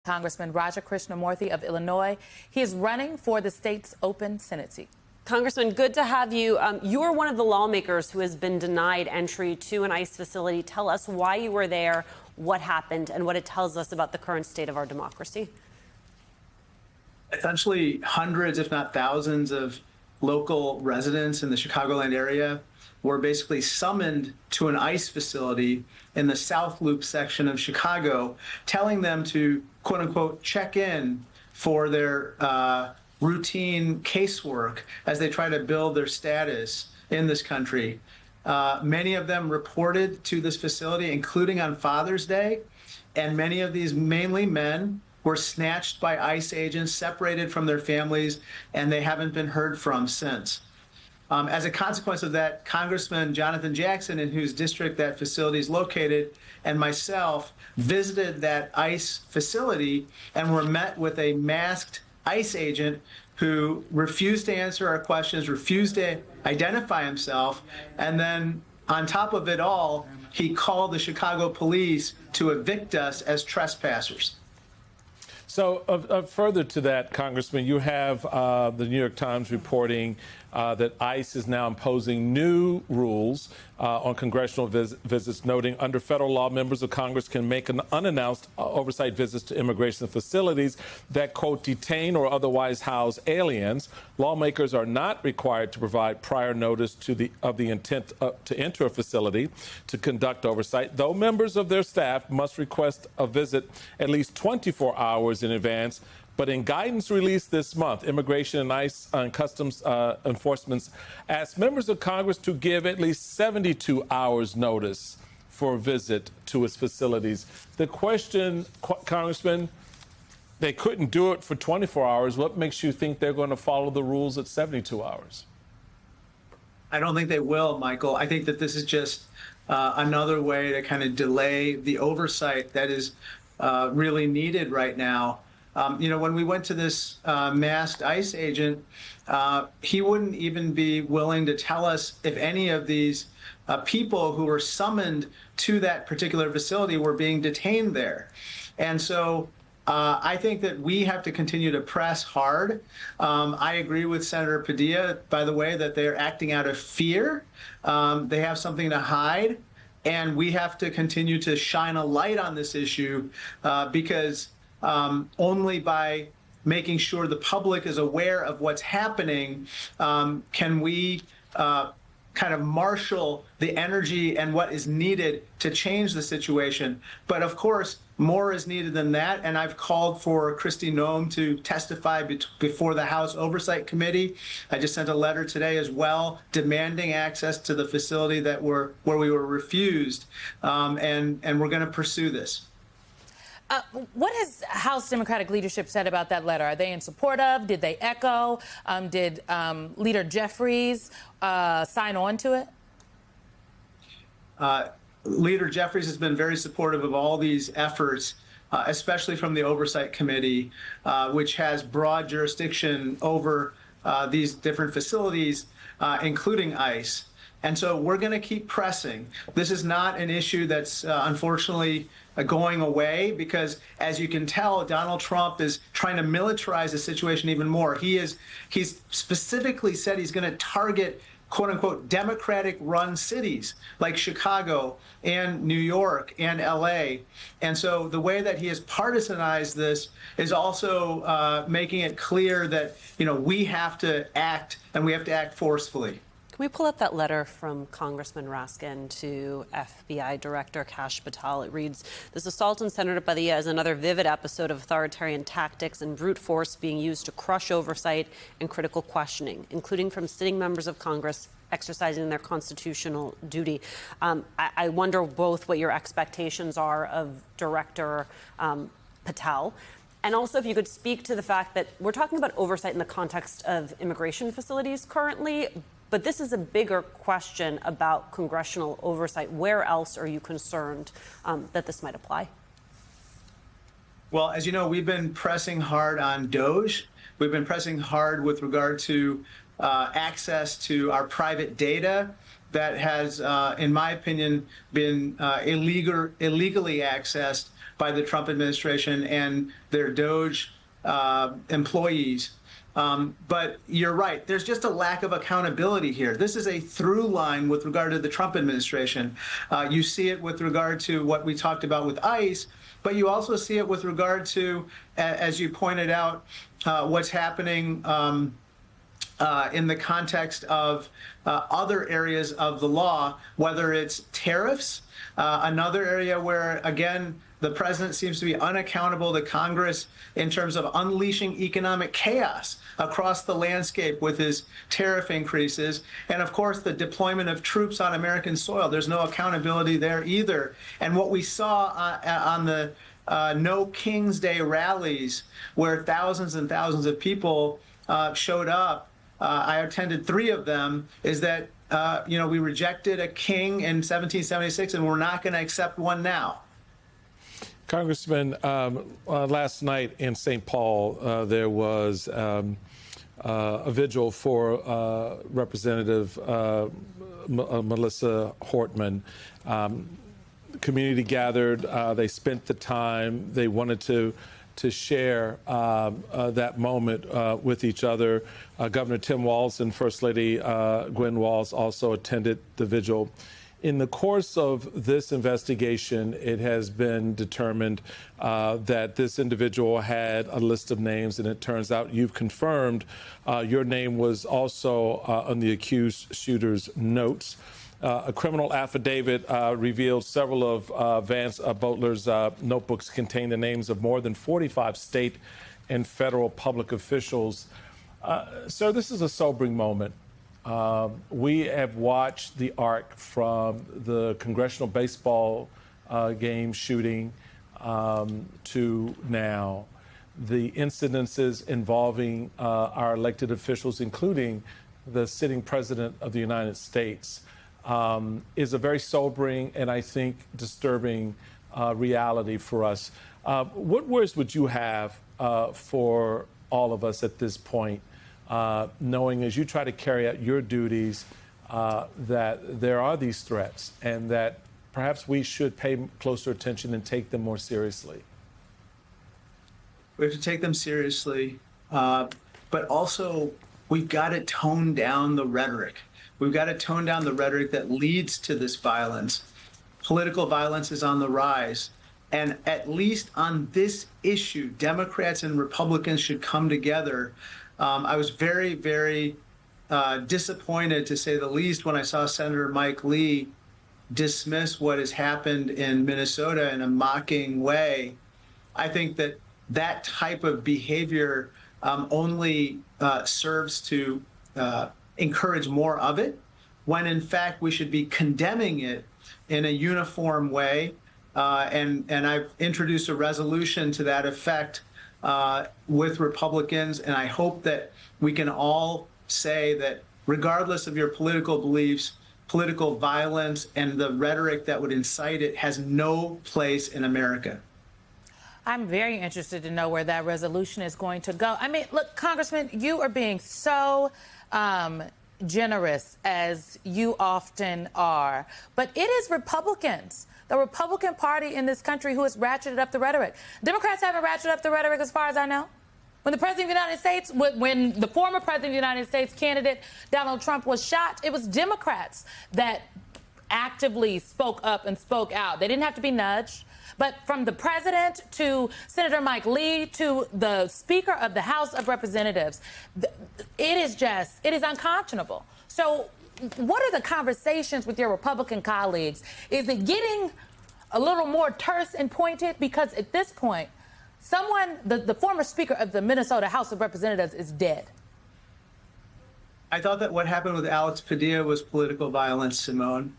Congressman Raja Krishnamoorthi of Illinois. He is running for the state's open Senate seat. Congressman, good to have you. You are one of the lawmakers who has been denied entry to an ICE facility. Tell us why you were there, what happened, and what it tells us about the current state of our democracy. Essentially, hundreds, if not thousands, of local residents in the Chicagoland area were basically summoned to an ICE facility in the South Loop section of Chicago, telling them to, quote unquote, check in for their routine casework as they try to build their status in this country. Many of them reported to this facility, including on Father's Day, and many of these, mainly men, were snatched by ICE agents, separated from their families, and they haven't been heard from since. As a consequence of that, Congressman Jonathan Jackson, in whose district that facility is located, and myself visited that ICE facility and were met with a masked ICE agent who refused to answer our questions, refused to identify himself, and then on top of it all, he called the Chicago police to evict us as trespassers. So further to that, Congressman, you have the New York Times reporting that ICE is now imposing new rules on congressional visits, noting under federal law, members of Congress can make an unannounced oversight visits to immigration facilities that, quote, detain or otherwise house aliens. Lawmakers are not required to provide prior notice of the intent to enter a facility to conduct oversight, though members of their staff must request a visit at least 24 hours in advance. But in guidance released this month, Immigration and ICE and Customs Enforcement asked members of Congress to give at least 72 hours notice for a visit to its facilities. The question, Congressman, they couldn't do it for 24 hours. What makes you think they're going to follow the rules at 72 hours? I don't think they will, Michael. I think that this is just another way to kind of delay the oversight that is really needed right now. When we went to this masked ICE agent, he wouldn't even be willing to tell us if any of these people who were summoned to that particular facility were being detained there. And so I think that we have to continue to press hard. I agree with Senator Padilla, by the way, that they're acting out of fear. They have something to hide. And we have to continue to shine a light on this issue because only by making sure the public is aware of what's happening can we kind of marshal the energy and what is needed to change the situation. But of course, more is needed than that. And I've called for Kristi Noem to testify before the House Oversight Committee. I just sent a letter today as well, demanding access to the facility where we were refused. And we're going to pursue this. What has House Democratic leadership said about that letter? Are they in support of? Did they echo? Did Leader Jeffries sign on to it? Leader Jeffries has been very supportive of all these efforts, especially from the Oversight Committee, which has broad jurisdiction over these different facilities, including ICE. And so we're going to keep pressing. This is not an issue that's unfortunately going away because, as you can tell, Donald Trump is trying to militarize the situation even more. He's specifically said he's going to target, quote unquote, Democratic-run cities like Chicago and New York and LA. And so the way that he has partisanized this is also making it clear that, we have to act and we have to act forcefully. Can we pull up that letter from Congressman Raskin to FBI Director Kash Patel? It reads, "This assault on Senator Padilla is another vivid episode of authoritarian tactics and brute force being used to crush oversight and critical questioning, including from sitting members of Congress exercising their constitutional duty." I wonder both what your expectations are of Director Patel, and also if you could speak to the fact that we're talking about oversight in the context of immigration facilities currently, but this is a bigger question about congressional oversight. Where else are you concerned that this might apply? Well, as you know, we've been pressing hard on DOJ. We've been pressing hard with regard to access to our private data that has, in my opinion, been illegally accessed by the Trump administration and their DOJ employees. But you're right. There's just a lack of accountability here. This is a through line with regard to the Trump administration. You see it with regard to what we talked about with ICE, but you also see it with regard to, as you pointed out, what's happening in the context of other areas of the law, whether it's tariffs, another area where, again, the president seems to be unaccountable to Congress in terms of unleashing economic chaos across the landscape with his tariff increases. And of course, the deployment of troops on American soil. There's no accountability there either. And what we saw on the No King's Day rallies, where thousands and thousands of people showed up, I attended 3 of them, is that we rejected a king in 1776, and we're not going to accept one now. Congressman, last night in St. Paul, there was a vigil for Representative Melissa Hortman. The community gathered. They spent the time. They wanted to share that moment with each other. Governor Tim Walz and First Lady Gwen Walz also attended the vigil. In the course of this investigation, it has been determined that this individual had a list of names, and it turns out you've confirmed your name was also on the accused shooter's notes. A criminal affidavit revealed several of Vance Boatler's notebooks contain the names of more than 45 state and federal public officials. Sir, this is a sobering moment. We have watched the arc from the congressional baseball game shooting to now. The incidences involving our elected officials, including the sitting president of the United States, is a very sobering and I think disturbing reality for us. What words would you have for all of us at this point? Knowing as you try to carry out your duties that there are these threats and that perhaps we should pay closer attention and take them more seriously? We have to take them seriously, but also we've got to tone down the rhetoric. We've got to tone down the rhetoric that leads to this violence. Political violence is on the rise. And at least on this issue, Democrats and Republicans should come together. I was very, very disappointed, to say the least, when I saw Senator Mike Lee dismiss what has happened in Minnesota in a mocking way. I think that that type of behavior only serves to encourage more of it, when in fact we should be condemning it in a uniform way. And I've introduced a resolution to that effect with Republicans, and I hope that we can all say that regardless of your political beliefs, political violence and the rhetoric that would incite it has no place in America. I'm very interested to know where that resolution is going to go. I mean, look, Congressman, you are being so generous, as you often are, but it is Republicans, the Republican Party in this country, who has ratcheted up the rhetoric. Democrats haven't ratcheted up the rhetoric, as far as I know. When the President of the United States, when the former President of the United States candidate Donald Trump was shot, it was Democrats that actively spoke up and spoke out. They didn't have to be nudged. But from the president to Senator Mike Lee to the Speaker of the House of Representatives, it is unconscionable. So what are the conversations with your Republican colleagues? Is it getting a little more terse and pointed? Because at this point, the former Speaker of the Minnesota House of Representatives is dead. I thought that what happened with Alex Padilla was political violence, Simone.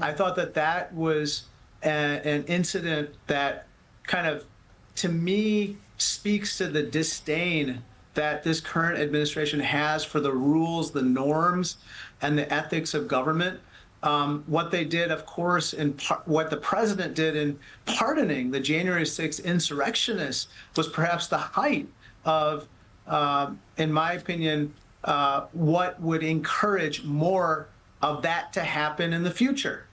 I thought that that was an incident that kind of, to me, speaks to the disdain that this current administration has for the rules, the norms, and the ethics of government. What they did, of course, what the president did in pardoning the January 6th insurrectionists was perhaps the height of, in my opinion, what would encourage more of that to happen in the future.